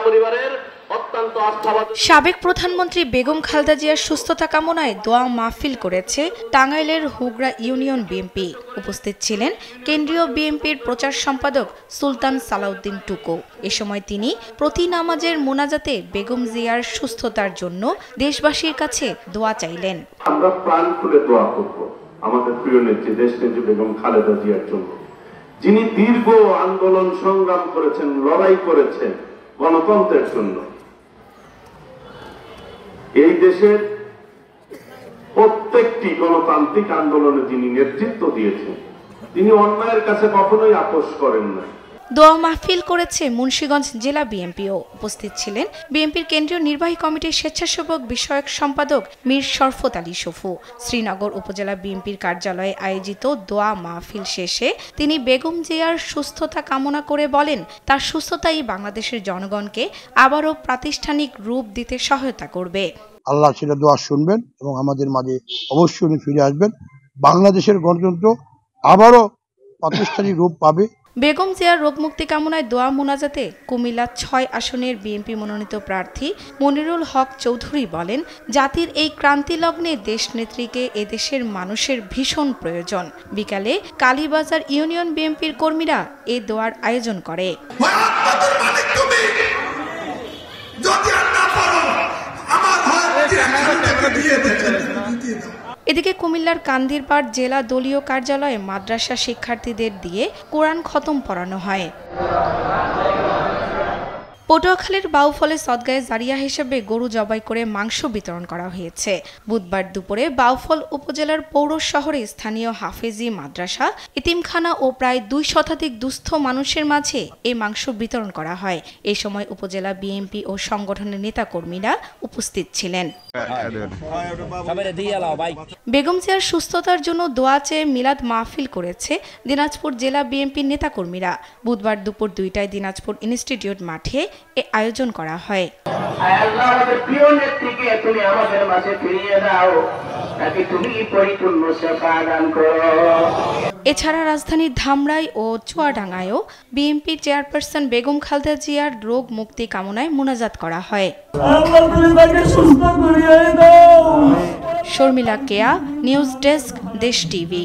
পরিবারের অত্যন্ত আস্থাভাজন সাবেক প্রধানমন্ত্রী বেগম খালেদা জিয়ার সুস্থতা কামনায় দোয়া মাহফিল করেছে টাঙ্গাইলের হুগরা ইউনিয়ন বিএনপি। উপস্থিত ছিলেন কেন্দ্রীয় বিএনপির প্রচার সম্পাদক সুলতান সালাউদ্দিন টুকু। এ সময় তিনি প্রতি নামাজের মোনাজাতে বেগম জিয়ার সুস্থতার জন্য দেশবাসীর কাছে দোয়া চাইলেন। আমরা প্রাণ খুলে দোয়া করব আমাদের প্রিয় নেত্রী দেশনেত্রী বেগম খালেদা জিয়ার জন্য, যিনি দীর্ঘ আন্দোলন সংগ্রাম করেছেন, লড়াই করেছেন গণতন্ত্রের জন্য। এই দেশের প্রত্যেকটি গণতান্ত্রিক আন্দোলনে যিনি নেতৃত্ব দিয়েছেন, তিনি অন্যায়ের কাছে কখনোই আপোষ করেন না। দোয়া মাহফিল করেছে মুন্সিগঞ্জ জেলা বিএনপিও। উপস্থিত ছিলেন বিএনপির কেন্দ্রীয় নির্বাহী কমিটির স্বেচ্ছাসেবক বিষয়ক সম্পাদক মীর শরফত আলী সফু। শ্রীনগর উপজেলা বিএনপির কার্যালয়ে আয়োজিত দোয়া মাহফিল শেষে তিনি বেগম জিয়ার সুস্থতা কামনা করে বলেন, তার সুস্থতাই বাংলাদেশের জনগণকে আবারও প্রাতিষ্ঠানিক রূপ দিতে সহায়তা করবে। আল্লাহ ছেলে দোয়া শুনবেন এবং আমাদের মাঝে অবশ্যই উনি ফিরে আসবেন। বাংলাদেশের গণতন্ত্র আবারও প্রাতিষ্ঠানিক রূপ পাবে। বেগম জিয়ার রোগমুক্তি কামনায় দোয়া মোনাজাতে কুমিল্লা ৬ আসনের বিএনপি মনোনীত প্রার্থী মনিরুল হক চৌধুরী বলেন, জাতির এই ক্রান্তি লগ্নে দেশনেত্রীকে এদেশের মানুষের ভীষণ প্রয়োজন। বিকালে কালীবাজার ইউনিয়ন বিএনপির কর্মীরা এ দোয়ার আয়োজন করে। এদিকে কুমিল্লার কান্দিরপাড় জেলা দলীয় কার্যালয়ে মাদ্রাসা শিক্ষার্থীদের দিয়ে কোরআন খতম পড়ানো হয়। পটুয়াখালীর বাউফলে সদগায়ে জারিয়া হিসেবে গরু জবাই করে মাংস বিতরণ করা হয়েছে। বুধবার দুপুরে বাউফল উপজেলার পৌর শহরে স্থানীয় হাফেজি মাদ্রাসা, এতিমখানা ও প্রায় ২ শতাধিক দুস্থ মানুষের মাঝে এই মাংস বিতরণ করা হয়। এ সময় উপজেলা বিএনপি ও সংগঠনের নেতাকর্মীরা উপস্থিত ছিলেন। বেগম জিয়ার সুস্থতার জন্য দোয়া চেয়ে মিলাদ মাহফিল করেছে দিনাজপুর জেলা বিএনপির নেতাকর্মীরা। বুধবার দুপুর ২টায় দিনাজপুর ইনস্টিটিউট মাঠে এ আয়োজন করা হয়। এছাড়া রাজধানীর ধামরাই ও চুয়াডাঙ্গায়ও বিএনপির চেয়ারপারসন বেগম খালেদা জিয়ার রোগ মুক্তি কামনায় মোনাজাত করা হয়। শর্মিলা কেয়া, নিউজ ডেস্ক, দেশ টিভি।